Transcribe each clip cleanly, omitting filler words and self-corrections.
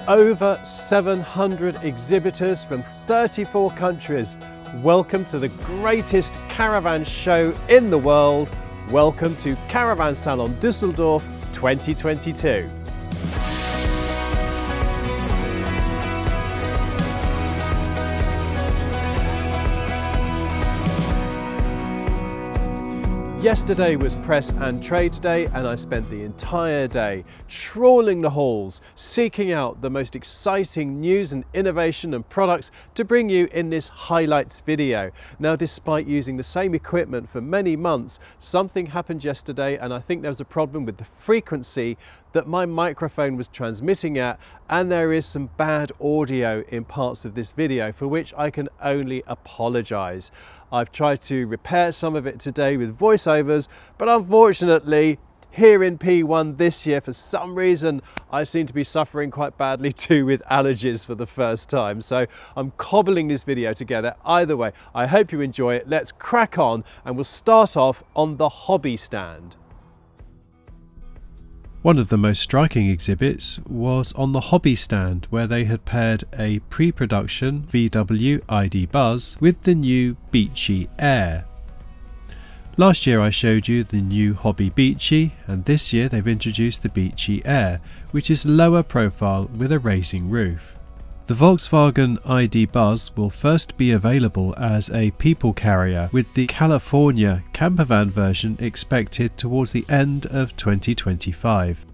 over 700 exhibitors from 34 countries. Welcome to the greatest caravan show in the world. Welcome to Caravan Salon Düsseldorf 2022. Yesterday was Press and Trade Day, and I spent the entire day trawling the halls, seeking out the most exciting news and innovation and products to bring you in this highlights video. Now, despite using the same equipment for many months, something happened yesterday, and I think there was a problem with the frequency that my microphone was transmitting at, and there is some bad audio in parts of this video for which I can only apologize. I've tried to repair some of it today with voiceovers, but unfortunately here in P1 this year, for some reason, I seem to be suffering quite badly too with allergies for the first time. So I'm cobbling this video together. Either way, I hope you enjoy it. Let's crack on, and we'll start off on the hobby stand. One of the most striking exhibits was on the hobby stand, where they had paired a pre-production VW ID Buzz with the new Beachy Air. Last year I showed you the new hobby Beachy, and this year they've introduced the Beachy Air, which is lower profile with a racing roof. The Volkswagen ID Buzz will first be available as a people carrier, with the California campervan version expected towards the end of 2025.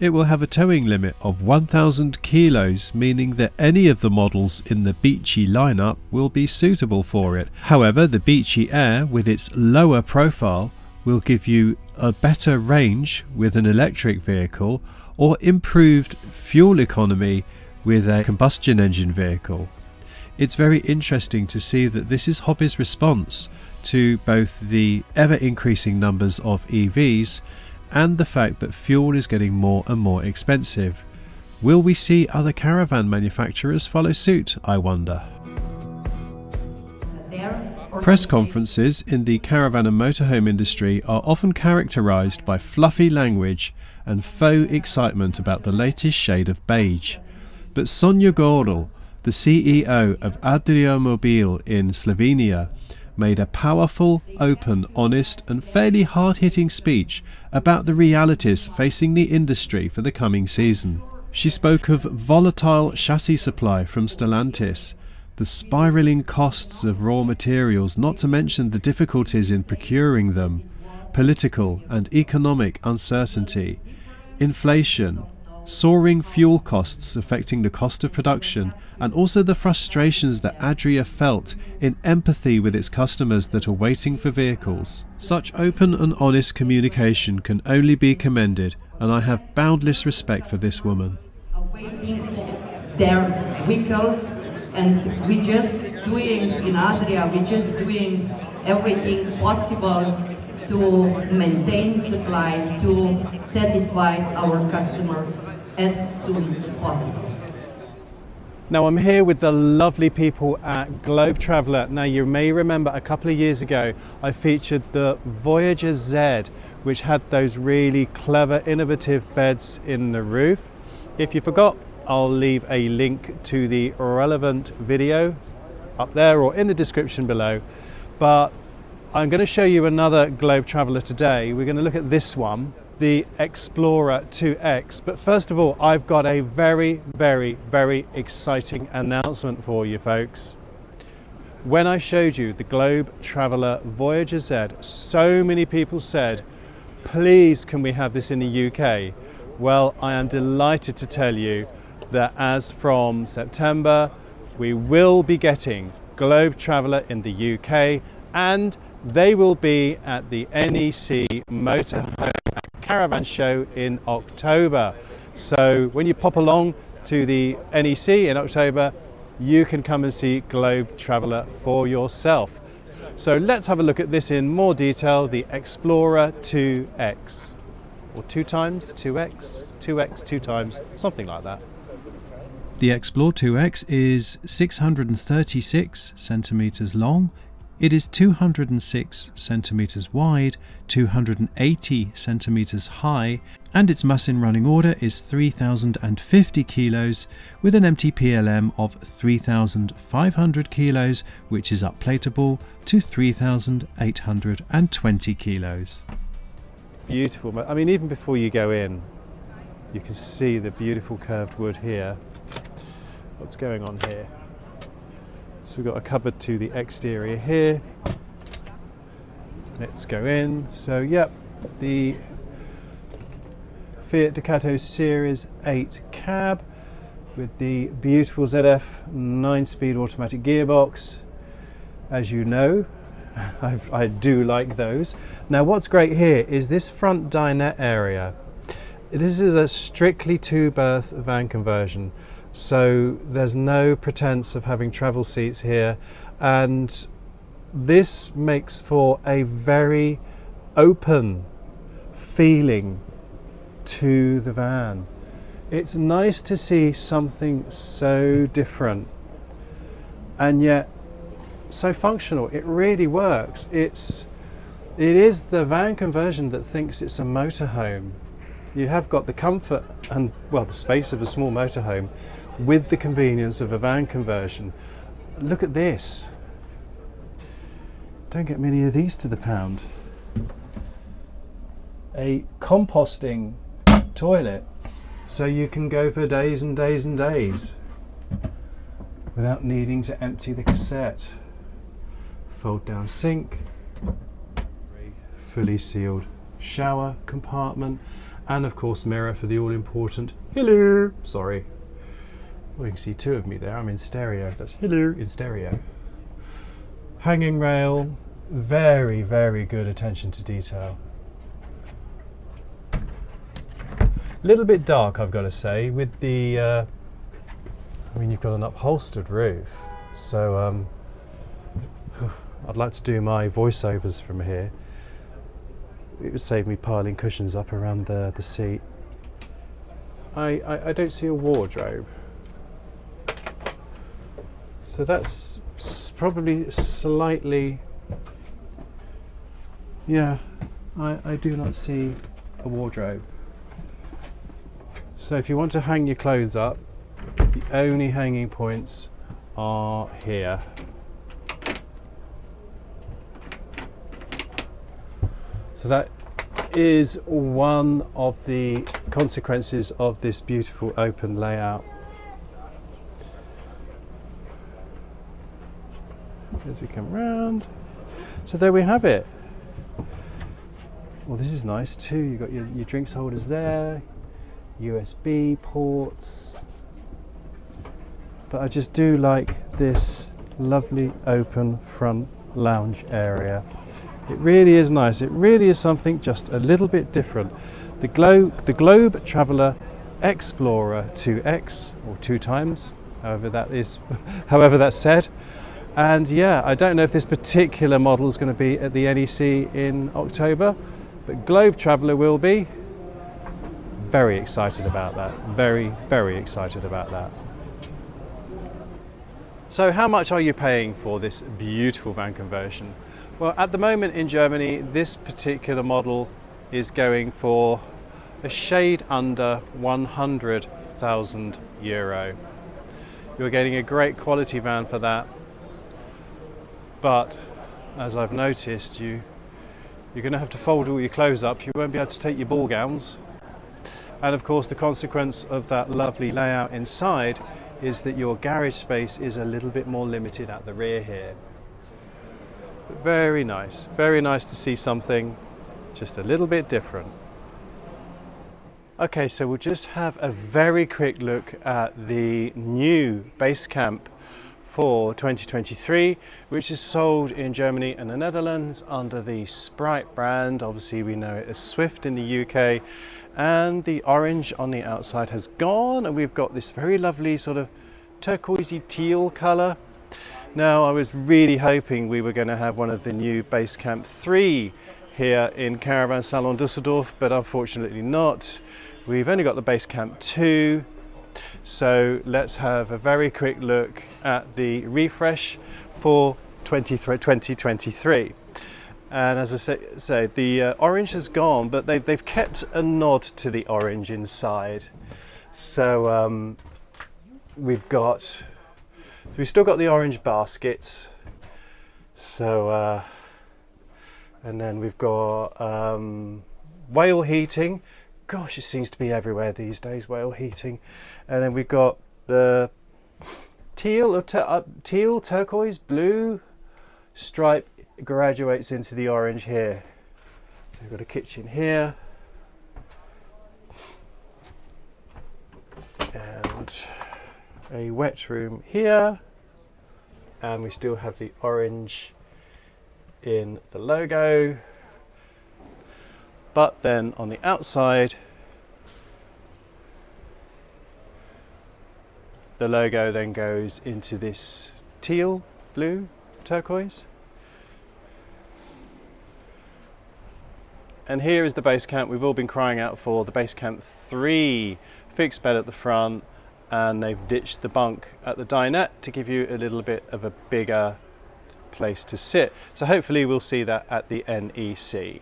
It will have a towing limit of 1,000 kilos, meaning that any of the models in the Beachy lineup will be suitable for it. However, the Beachy Air, with its lower profile, will give you a better range with an electric vehicle, or improved fuel economy with a combustion engine vehicle. It's very interesting to see that this is hobby's response to both the ever increasing numbers of EVs and the fact that fuel is getting more and more expensive. Will we see other caravan manufacturers follow suit, I wonder? Press conferences in the caravan and motorhome industry are often characterized by fluffy language and faux excitement about the latest shade of beige. But Sonja Gole, the CEO of Adria Mobile in Slovenia, made a powerful, open, honest and fairly hard-hitting speech about the realities facing the industry for the coming season. She spoke of volatile chassis supply from Stellantis, the spiralling costs of raw materials, not to mention the difficulties in procuring them, political and economic uncertainty, inflation, soaring fuel costs affecting the cost of production, and also the frustrations that Adria felt in empathy with its customers that are waiting for vehicles. Such open and honest communication can only be commended, and I have boundless respect for this woman. Waiting for their vehicles, and we just doing in Adria, we just doing everything possible to maintain supply, to satisfy our customers as soon as possible. Now I'm here with the lovely people at Globe Traveller. Now you may remember a couple of years ago I featured the Voyager Z, which had those really clever innovative beds in the roof. If you forgot, I'll leave a link to the relevant video up there or in the description below. But I'm going to show you another Globe Traveller today. We're going to look at this one, the Explorer 2X. But first of all, I've got a very, very, very exciting announcement for you folks. When I showed you the Globe Traveller Voyager Z, so many people said, please can we have this in the UK? Well, I am delighted to tell you that as from September, we will be getting Globe Traveller in the UK, and they will be at the NEC Motorhome Caravan Show in October. So when you pop along to the NEC in October, you can come and see Globe Traveller for yourself. So let's have a look at this in more detail, the Explorer 2X. Or 2 times, 2X, 2X, 2 times, something like that. The Explorer 2X is 636 centimeters long. It is 206 centimeters wide, 280 centimeters high, and its mass in running order is 3,050 kilos with an MTPLM of 3,500 kilos, which is upplateable to 3,820 kilos. Beautiful. I mean, even before you go in, you can see the beautiful curved wood here. What's going on here? So we've got a cupboard to the exterior here. Let's go in. So yep, the Fiat Ducato Series 8 cab with the beautiful ZF 9-speed automatic gearbox. As you know, I do like those. Now what's great here is this front dinette area. This is a strictly 2-berth van conversion, so there's no pretense of having travel seats here, and this makes for a very open feeling to the van. It's nice to see something so different and yet so functional. It really works. It is the van conversion that thinks it's a motorhome. You have got the comfort and, well, the space of a small motorhome with the convenience of a van conversion. Look at this. Don't get many of these to the pound. A composting toilet, so you can go for days and days and days without needing to empty the cassette. Fold down sink, fully sealed shower compartment, and of course mirror for the all important hello. Sorry, well, you can see two of me there. I'm in stereo. That's hello in stereo. Hanging rail, very, very good attention to detail. A little bit dark, I've got to say, with the I mean, you've got an upholstered roof, so I'd like to do my voiceovers from here. It would save me piling cushions up around the seat. I don't see a wardrobe, so that's probably slightly, yeah, I do not see a wardrobe. So if you want to hang your clothes up, the only hanging points are here. So that is one of the consequences of this beautiful open layout. As we come round, so there we have it. Well, this is nice too. You've got your drinks holders there, USB ports, but I just do like this lovely open front lounge area. It really is nice. It really is something just a little bit different. The Globe Traveller Explorer 2X, or 2 times, however that is, however that's said. And yeah, I don't know if this particular model is going to be at the NEC in October, but Globe Traveller will be. Very excited about that. Very, very excited about that. So how much are you paying for this beautiful van conversion? Well, at the moment in Germany, this particular model is going for a shade under 100,000 euro. You're getting a great quality van for that, but as I've noticed, you're going to have to fold all your clothes up. You won't be able to take your ball gowns. And of course, the consequence of that lovely layout inside is that your garage space is a little bit more limited at the rear here. But very nice to see something just a little bit different. Okay, so we'll just have a very quick look at the new Basecamp for 2023, which is sold in Germany and the Netherlands under the Sprite brand. Obviously we know it as Swift in the UK, and the orange on the outside has gone, and we've got this very lovely sort of turquoisey teal colour. Now, I was really hoping we were going to have one of the new Basecamp 3 here in Caravan Salon Düsseldorf, but unfortunately not. We've only got the Basecamp 2. So let's have a very quick look at the refresh for 2023. And as I say the orange has gone, but they've kept a nod to the orange inside. So we've still got the orange baskets. So and then we've got whale heating. Gosh, it seems to be everywhere these days, whale heating. And then we've got the teal turquoise blue stripe graduates into the orange here. We've got a kitchen here and a wet room here, and we still have the orange in the logo. But then on the outside, the logo then goes into this teal, blue, turquoise. And here is the Basecamp we've all been crying out for, the Basecamp 3. Fixed bed at the front, and they've ditched the bunk at the dinette to give you a little bit of a bigger place to sit. So hopefully we'll see that at the NEC.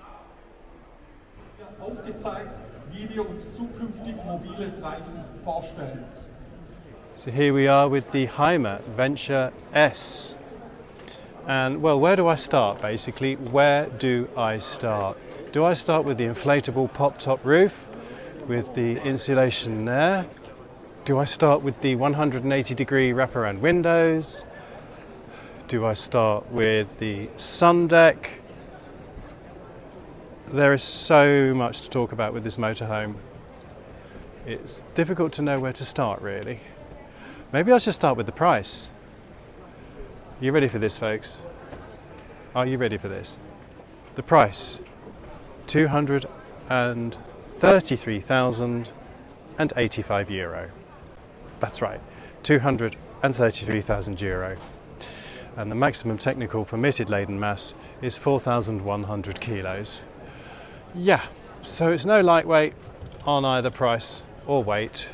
So here we are with the Hymer Venture S. And well, where do I start basically? Where do I start? Do I start with the inflatable pop-top roof with the insulation there? Do I start with the 180-degree wraparound windows? Do I start with the sun deck? There is so much to talk about with this motorhome. It's difficult to know where to start, really. Maybe I'll just start with the price. You ready for this, folks? Are you ready for this? The price, €233,085. That's right, €233,000. And the maximum technical permitted laden mass is 4,100 kilos. Yeah, so it's no lightweight on either price or weight,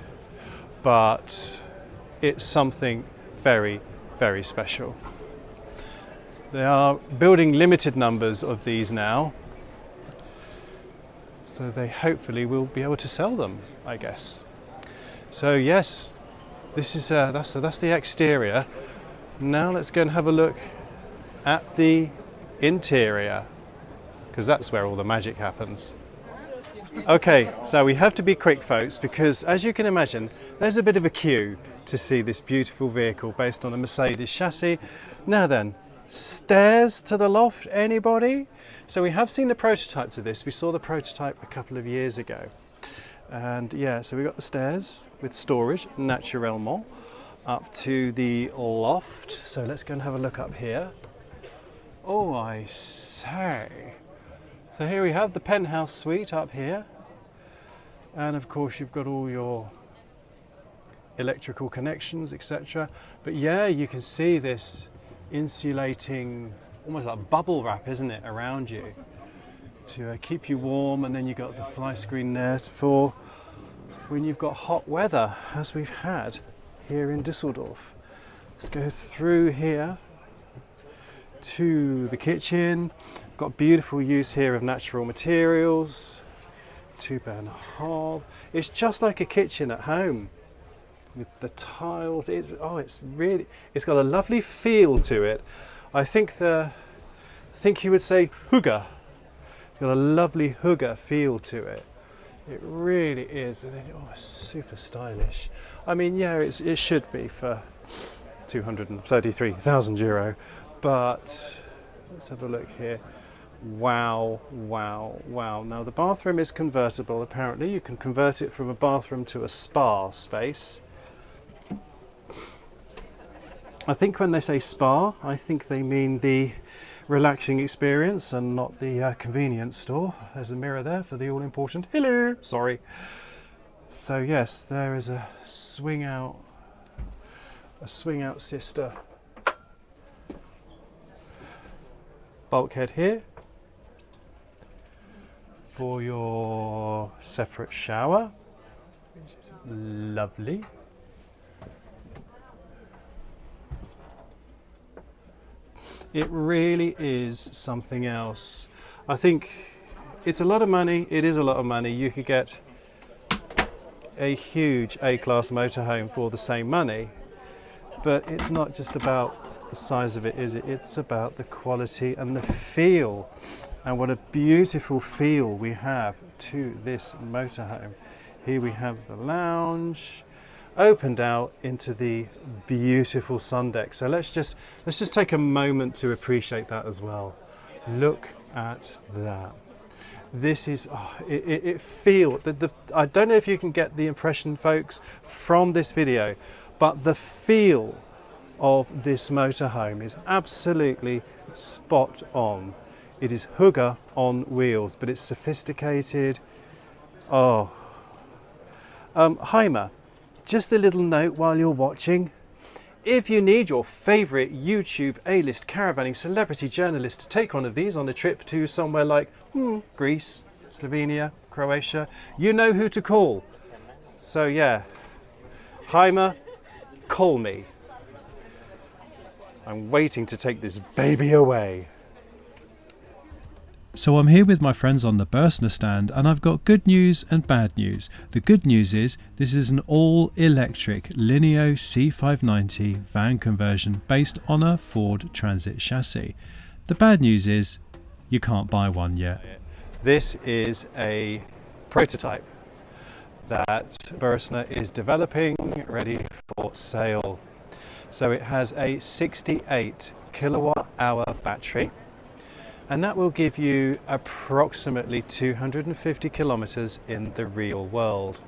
but it's something very, very special. They are building limited numbers of these now, so they hopefully will be able to sell them, I guess. So yes, this is that's the exterior. Now let's go and have a look at the interior, because that's where all the magic happens. Okay, so we have to be quick, folks, because as you can imagine, there's a bit of a queue to see this beautiful vehicle based on a Mercedes chassis. Now then, stairs to the loft, anybody? So we have seen the prototypes of this. We saw the prototype a couple of years ago. And yeah, so we got the stairs with storage, naturellement, up to the loft. So let's go and have a look up here. Oh, I say. So here we have the penthouse suite up here. And of course you've got all your electrical connections, etc. But yeah, you can see this insulating, almost like bubble wrap, isn't it, around you to keep you warm. And then you've got the fly screen there for when you've got hot weather, as we've had here in Düsseldorf. Let's go through here to the kitchen. Got beautiful use here of natural materials, 2-burner hob. It's just like a kitchen at home with the tiles. It's got a lovely feel to it. I think you would say hygge. It's got a lovely hygge feel to it. It really is. Oh, it's super stylish. I mean, yeah, it should be for €233,000, but let's have a look here. Wow, wow, wow. Now the bathroom is convertible, apparently. You can convert it from a bathroom to a spa space. I think when they say spa, I think they mean the relaxing experience and not the convenience store. There's a mirror there for the all-important hello, sorry. So yes, there is a swing out sister bulkhead here for your separate shower, which is lovely. It really is something else. I think it's a lot of money. It is a lot of money. You could get a huge A-class motorhome for the same money, but it's not just about the size of it, is it? It's about the quality and the feel. And what a beautiful feel we have to this motorhome. Here we have the lounge, opened out into the beautiful sun deck. So let's just take a moment to appreciate that as well. Look at that. This is, it feels, I don't know if you can get the impression, folks, from this video, but the feel of this motorhome is absolutely spot on. It is Hugger on wheels, but it's sophisticated. Oh, Hymer, just a little note while you're watching. If you need your favourite YouTube A-list caravanning celebrity journalist to take one of these on a trip to somewhere like Greece, Slovenia, Croatia, you know who to call. So yeah, Hymer, call me. I'm waiting to take this baby away. So I'm here with my friends on the Bürstner stand, and I've got good news and bad news. The good news is this is an all-electric Lineo C590 van conversion based on a Ford Transit chassis. The bad news is you can't buy one yet. This is a prototype that Bürstner is developing, ready for sale. So it has a 68 kilowatt hour battery, and that will give you approximately 250 kilometers in the real world.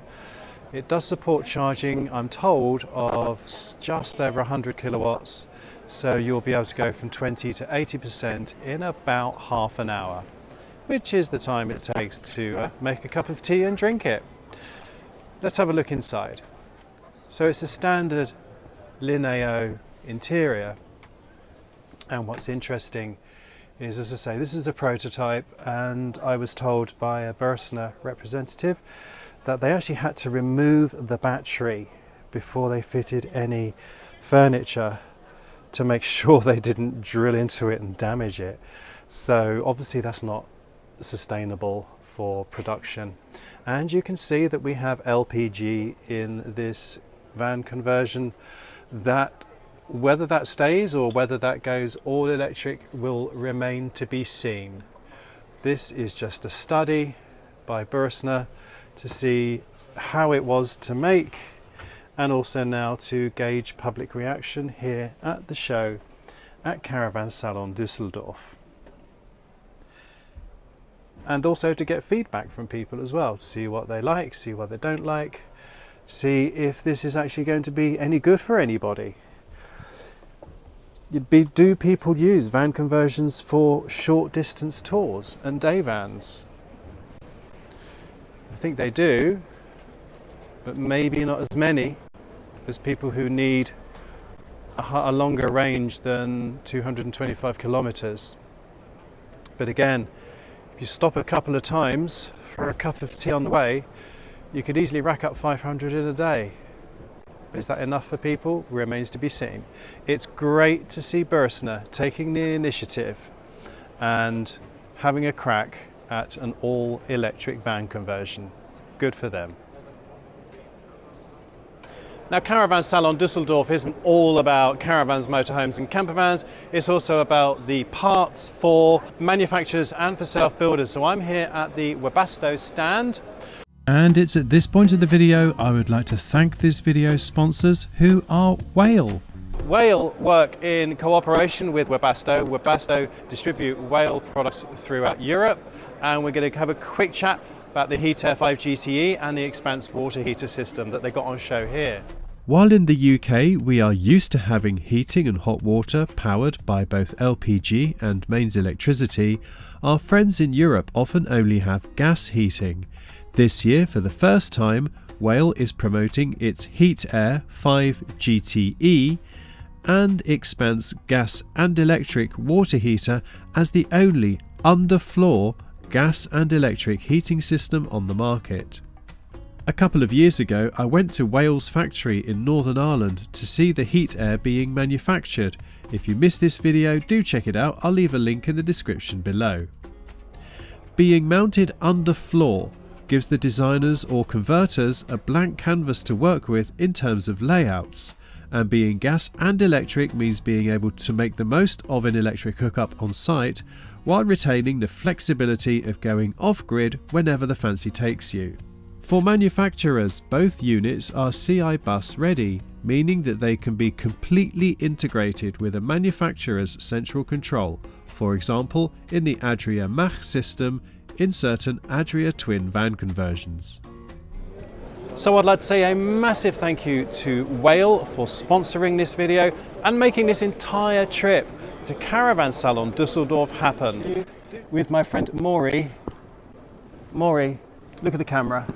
It does support charging, I'm told, of just over 100 kilowatts, so you'll be able to go from 20 to 80% in about half an hour, which is the time it takes to make a cup of tea and drink it. Let's have a look inside. So it's a standard Lineo interior, and what's interesting is, as I say, this is a prototype, and I was told by a Bürstner representative that they actually had to remove the battery before they fitted any furniture to make sure they didn't drill into it and damage it. So obviously that's not sustainable for production. And you can see that we have LPG in this van conversion. That whether that stays or whether that goes all electric will remain to be seen. This is just a study by Bürstner to see how it was to make, and also now to gauge public reaction here at the show at Caravan Salon Düsseldorf. And also to get feedback from people as well, see what they like, see what they don't like, see if this is actually going to be any good for anybody. Do people use van conversions for short distance tours and day vans? I think they do, but maybe not as many as people who need a longer range than 225 kilometers. But again, if you stop a couple of times for a cup of tea on the way, you could easily rack up 500 in a day. Is that enough for people? Remains to be seen. It's great to see Bürstner taking the initiative and having a crack at an all-electric van conversion. Good for them. Now, Caravan Salon Düsseldorf isn't all about caravans, motorhomes and campervans. It's also about the parts for manufacturers and for self-builders. So I'm here at the Webasto stand. And it's at this point of the video I would like to thank this video's sponsors, who are Whale. Whale work in cooperation with Webasto. Webasto distribute Whale products throughout Europe, and we're going to have a quick chat about the HeatAir 5 GTE and the Expanse water heater system that they got on show here. While in the UK we are used to having heating and hot water powered by both LPG and mains electricity, our friends in Europe often only have gas heating. This year, for the first time, Whale is promoting its HeatAir 5 GTE and Expanse gas and electric water heater as the only underfloor gas and electric heating system on the market. A couple of years ago I went to Wales factory in Northern Ireland to see the HeatAir being manufactured. If you missed this video, do check it out, I'll leave a link in the description below. Being mounted underfloor gives the designers or converters a blank canvas to work with in terms of layouts, and being gas and electric means being able to make the most of an electric hookup on site while retaining the flexibility of going off-grid whenever the fancy takes you. For manufacturers, both units are CI bus ready, meaning that they can be completely integrated with a manufacturer's central control, for example in the Adria Mach system in certain Adria twin van conversions. So I'd like to say a massive thank you to Whale for sponsoring this video and making this entire trip to Caravan Salon Düsseldorf happen. With my friend Maury. Maury, look at the camera.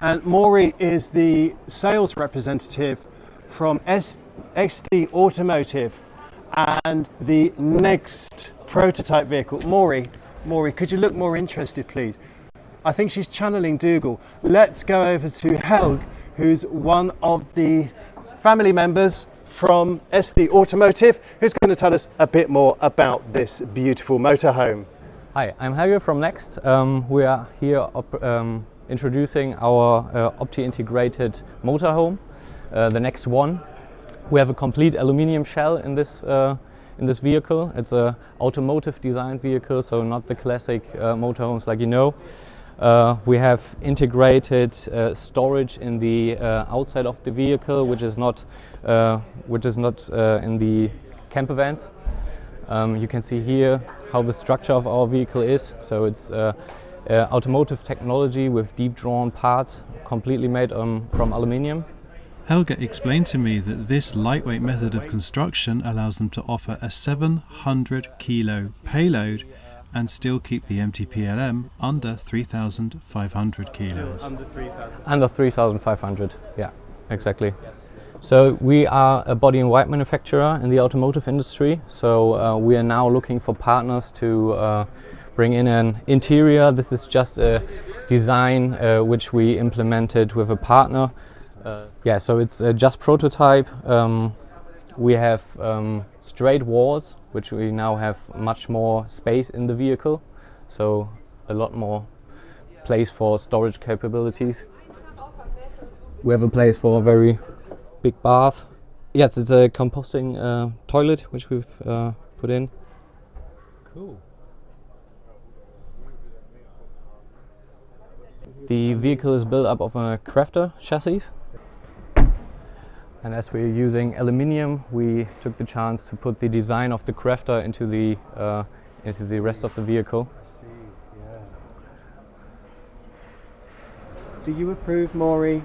And Maury is the sales representative from NEXSD Automotive and the next prototype vehicle. Maury, could you look more interested, please? I think she's channeling Dougal. Let's go over to Helg, who's one of the family members from SD Automotive, who's going to tell us a bit more about this beautiful motorhome. Hi, I'm Helge from Next. We are here introducing our Opti-integrated motorhome, the NEXSD One. We have a complete aluminium shell in this vehicle. It's an automotive designed vehicle, so not the classic motorhomes like you know. We have integrated storage in the outside of the vehicle, which is not in the camper vans. You can see here how the structure of our vehicle is. So it's automotive technology with deep drawn parts, completely made from aluminium. Helga explained to me that this lightweight method of construction allows them to offer a 700 kilo payload and still keep the MTPLM under 3,500 kilos. Under 3,500, yeah, exactly. Yes. So we are a body in white manufacturer in the automotive industry. So we are now looking for partners to bring in an interior. This is just a design which we implemented with a partner. Yeah, so it's just prototype. We have straight walls, which we now have much more space in the vehicle, so a lot more place for storage capabilities. We have a place for a very big bath. Yes, it's a composting toilet which we've put in. Cool. The vehicle is built up of a crafter chassis. And as we're using aluminium, we took the chance to put the design of the crafter into the rest of the vehicle. I see, yeah. Do you approve, Maury?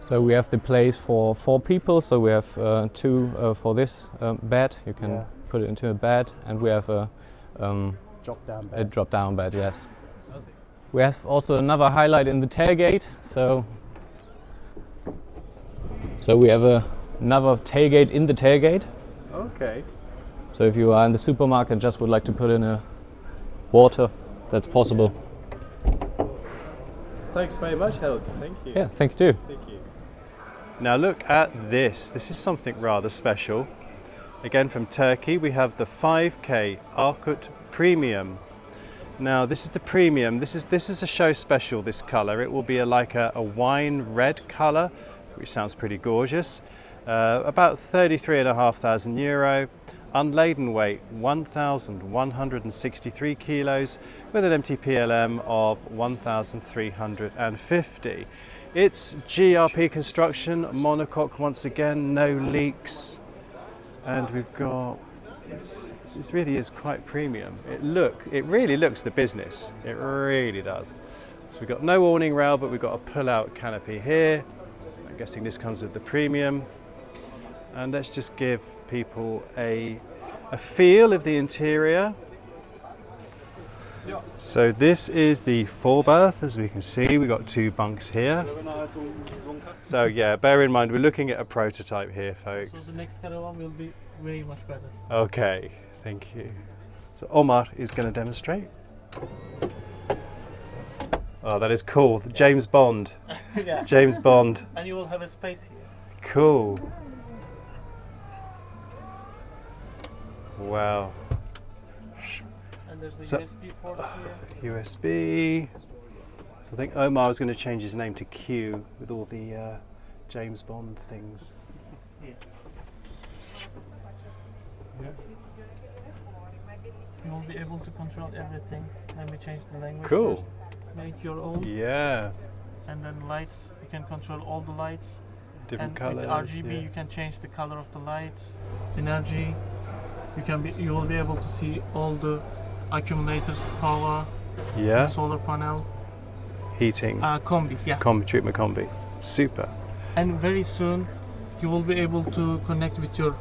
So we have the place for 4 people. So we have 2 for this bed. You can put it into a bed, and we have a drop-down bed. A drop-down bed, yes. We have also another highlight in the tailgate. So we have another tailgate in the tailgate. Okay. So if you are in the supermarket and just would like to put in a water, that's possible. Thanks very much, Helge. Thank you. Yeah, thank you too. Thank you. Now look at this. This is something rather special. Again from Turkey, we have the 5K Arkut Premium. Now this is the premium. This is a show special, this colour. It will be like a wine red colour, which sounds pretty gorgeous. About 33,500 euro. Unladen weight 1,163 kilos with an MTPLM of 1,350. It's GRP construction, monocoque once again, no leaks, and we've got, this really is quite premium. It really looks the business, it really does. So we've got no awning rail, but we've got a pull-out canopy here. I'm guessing this comes with the premium. And let's just give people a feel of the interior. So this is the 4-berth, as we can see. We've got 2 bunks here. So yeah, bear in mind we're looking at a prototype here, folks. So the next Caravan will be way much better. Okay, thank you. So Omar is going to demonstrate. Oh, that is cool. James Bond. Yeah. James Bond. And you will have a space here. Cool. Wow. And there's the So- USB port here. USB. So I think Omar was going to change his name to Q with all the James Bond things. Yeah. You will be able to control everything. Let me change the language. Cool. First. Make your own. Yeah. And then lights. You can control all the lights. Different And colours. with the RGB, yeah. you can change the color of the lights. Energy. You will be able to see all the accumulators, power, Yeah. solar panel, Heating. combi. Yeah. Treatment combi. Super. And very soon, you will be able to connect with your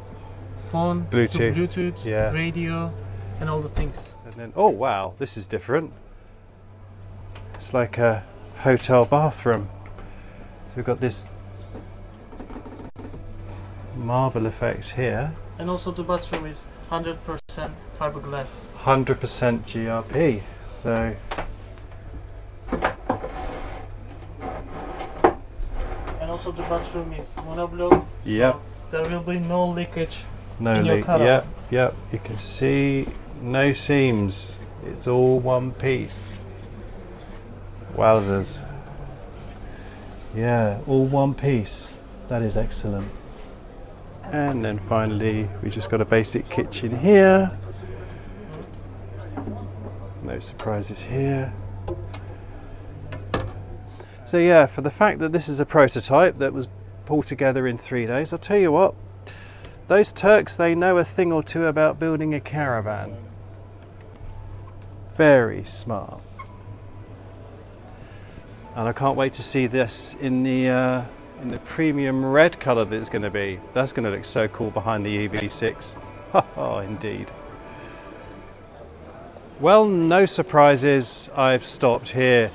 phone, to Bluetooth, Bluetooth, yeah. radio, and all the things. And then, oh wow, this is different. It's like a hotel bathroom. So we've got this marble effect here. And also the bathroom is 100% fiberglass. 100% GRP. So And also the bathroom is monoblock. Yep. So there will be no leakage. no In your leak. colour. Yep, yep. You can see no seams. It's all one piece. Wowzers. Yeah, all one piece. That is excellent. And then finally, we just got a basic kitchen here. No surprises here. So yeah, for the fact that this is a prototype that was pulled together in 3 days, I'll tell you what, those Turks, they know a thing or two about building a caravan. Very smart. And I can't wait to see this in the premium red colour that it's going to be. That's going to look so cool behind the EV6. Oh, indeed. Well, no surprises. I've stopped here.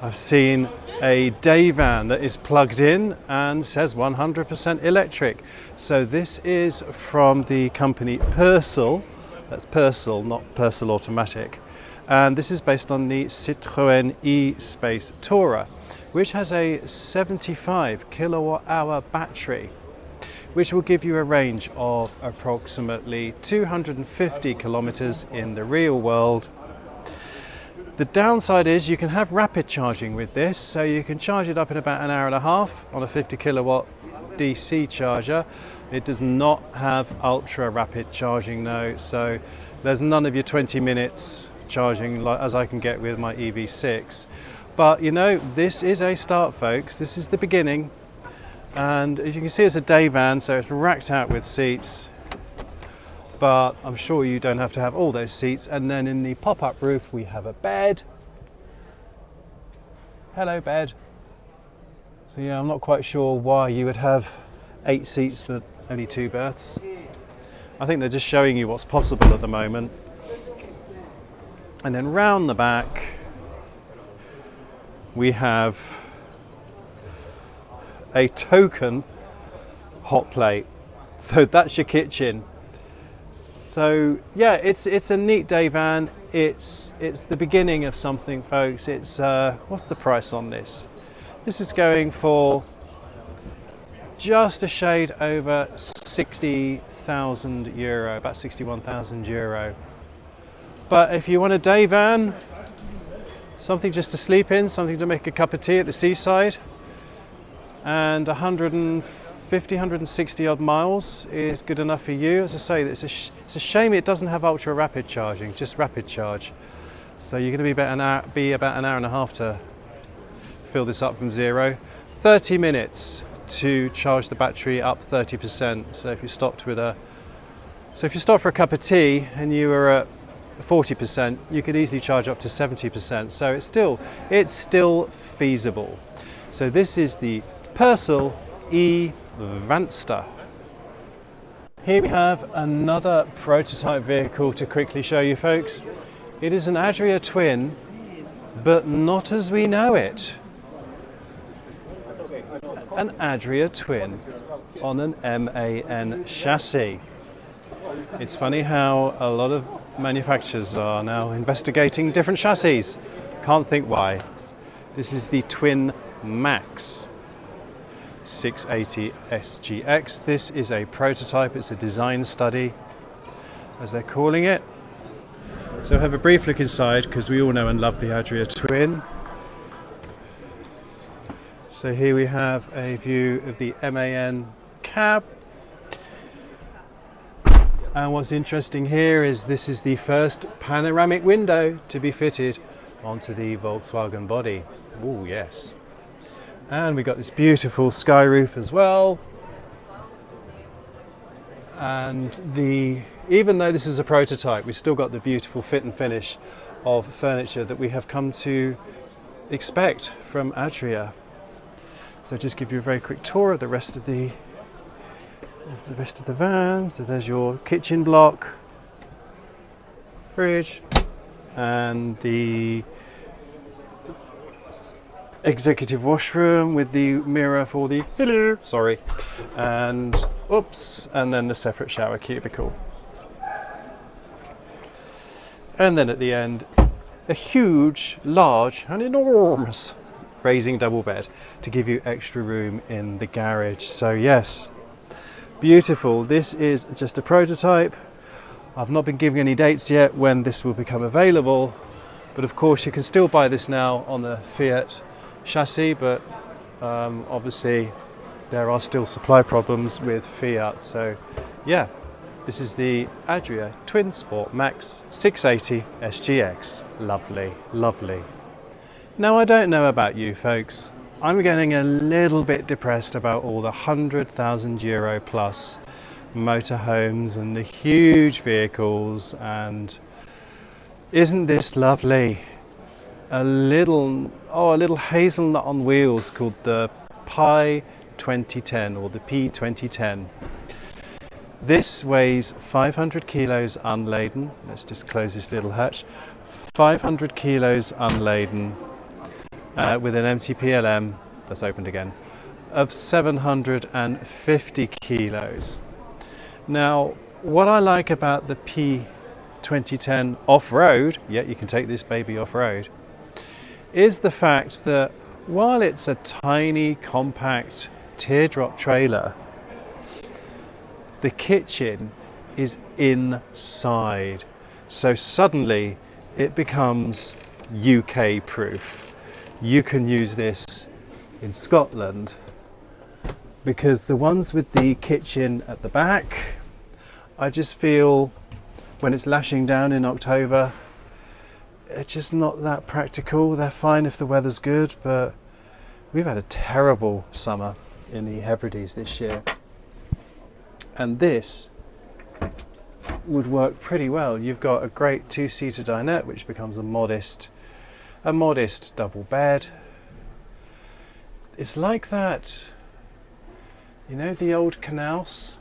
I've seen a day van that is plugged in and says 100% electric. So this is from the company Pössl. That's Pössl, not Pössl Automatic. And this is based on the Citroën e-Space Tourer, which has a 75 kilowatt hour battery, which will give you a range of approximately 250 kilometers in the real world. The downside is you can have rapid charging with this, so you can charge it up in about an hour and a half on a 50 kilowatt DC charger. It does not have ultra rapid charging though, so there's none of your 20 minutes charging like as I can get with my EV6. But you know, this is a start, folks. This is the beginning, and as you can see, it's a day van, so it's racked out with seats, but I'm sure you don't have to have all those seats. And then in the pop-up roof we have a bed. Hello, bed. So yeah, I'm not quite sure why you would have 8 seats for only 2 berths. I think they're just showing you what's possible at the moment. And then round the back we have a token hot plate. So that's your kitchen. So yeah, it's a neat day van. It's the beginning of something, folks. It's what's the price on this? This is going for just a shade over 60,000 euro, about 61,000 euro. But if you want a day van, something just to sleep in, something to make a cup of tea at the seaside, and 150, 160 odd miles is good enough for you. As I say, it's a shame it doesn't have ultra rapid charging, just rapid charge. So you're going to be about an hour and a half to fill this up from 0. 30 minutes to charge the battery up 30%. So if you stopped for a cup of tea and you were at 40%, you could easily charge up to 70%. So it's still feasible. So this is the Pössl e-Vanster. Here we have another prototype vehicle to quickly show you, folks. It is an Adria twin, but not as we know it. An Adria twin on an MAN chassis. It's funny how a lot of manufacturers are now investigating different chassis. Can't think why. This is the Twin Max 680 SGX. This is a prototype, it's a design study, as they're calling it. So have a brief look inside, because we all know and love the Adria Twin. So here we have a view of the MAN cab. And what's interesting here is this is the first panoramic window to be fitted onto the Volkswagen body. Oh yes. And we got this beautiful sky roof as well. And even though this is a prototype, we've still got the beautiful fit and finish of furniture that we have come to expect from Adria. So just give you a very quick tour of the rest of the van. So there's your kitchen block, fridge, and the executive washroom with the mirror for the and then the separate shower cubicle. And then at the end, a huge, large and enormous raising double bed to give you extra room in the garage. So yes, beautiful. This is just a prototype. I've not been giving any dates yet when this will become available, but of course you can still buy this now on the Fiat chassis, but obviously there are still supply problems with Fiat. So yeah, this is the Adria Twin Sport Max 680 SGX. Lovely, lovely. Now I don't know about you folks, I'm getting a little bit depressed about all the €100,000 plus motorhomes and the huge vehicles, and isn't this lovely? A little hazelnut on wheels called the Pi2010 or the P2010. This weighs 500 kilos unladen. Let's just close this little hatch. 500 kilos unladen with an MTPLM, that's opened again, of 750 kilos. Now, what I like about the P2010 off-road, yeah, you can take this baby off-road, is the fact that while it's a tiny, compact teardrop trailer, the kitchen is inside. So suddenly it becomes UK proof. You can use this in Scotland, because the ones with the kitchen at the back, I just feel when it's lashing down in October, it's just not that practical. They're fine if the weather's good, but we've had a terrible summer in the Hebrides this year. And this would work pretty well. You've got a great two-seater dinette, which becomes a modest double bed. It's like that, you know, the old canals.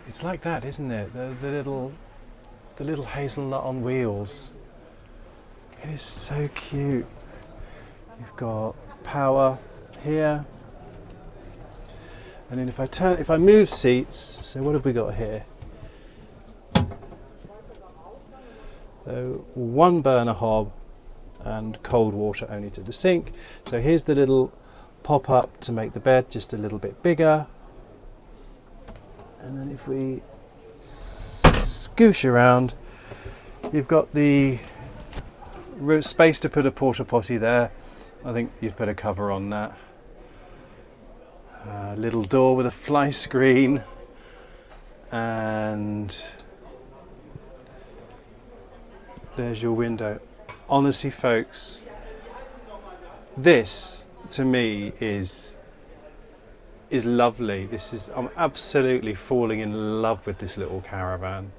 It's like that, isn't it? The little hazelnut on wheels. It is so cute. You've got power here. And then if I move seats, so what have we got here? So one burner hob and cold water only to the sink. So here's the little pop-up to make the bed just a little bit bigger. And then if we scoosh around, you've got the space to put a porta potty there. I think you'd put a cover on that. Little door with a fly screen, and there's your window. Honestly folks, this to me is lovely. I'm absolutely falling in love with this little caravan.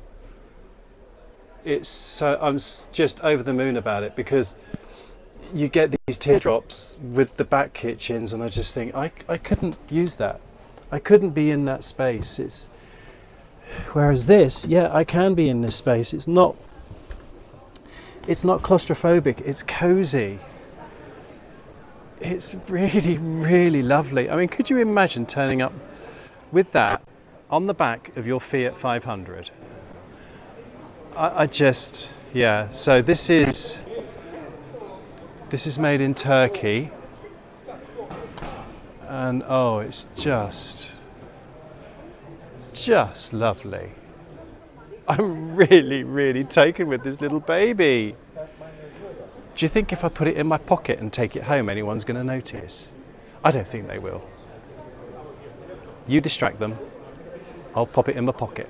I'm just over the moon about it, because you get these teardrops with the back kitchens, and I just think I couldn't use that. I couldn't be in that space. Whereas this, yeah, I can be in this space. It's not claustrophobic, it's cozy. It's really, really lovely. I mean, could you imagine turning up with that on the back of your Fiat 500? Yeah, so this is This is made in Turkey. And oh, it's just lovely. I'm really taken with this little baby. Do you think if I put it in my pocket and take it home, anyone's going to notice? I don't think they will. You distract them, I'll pop it in my pocket.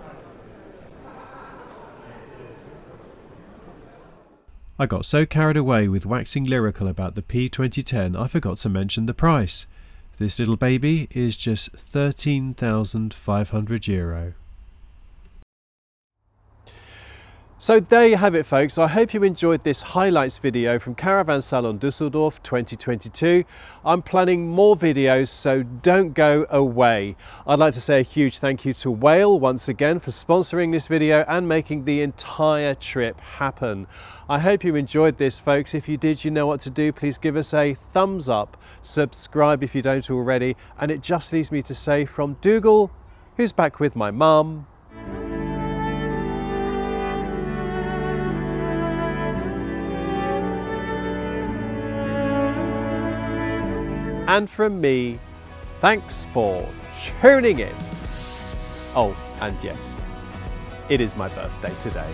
I got so carried away with waxing lyrical about the P2010 I forgot to mention the price. This little baby is just €13,500. So there you have it, folks. I hope you enjoyed this highlights video from Caravan Salon Düsseldorf 2022. I'm planning more videos, so don't go away. I'd like to say a huge thank you to Whale once again for sponsoring this video and making the entire trip happen. I hope you enjoyed this, folks. If you did, you know what to do. Please give us a thumbs up, subscribe if you don't already, and it just leaves me to say from Dougal, who's back with my mum, and from me, thanks for tuning in. Oh, and yes, it is my birthday today.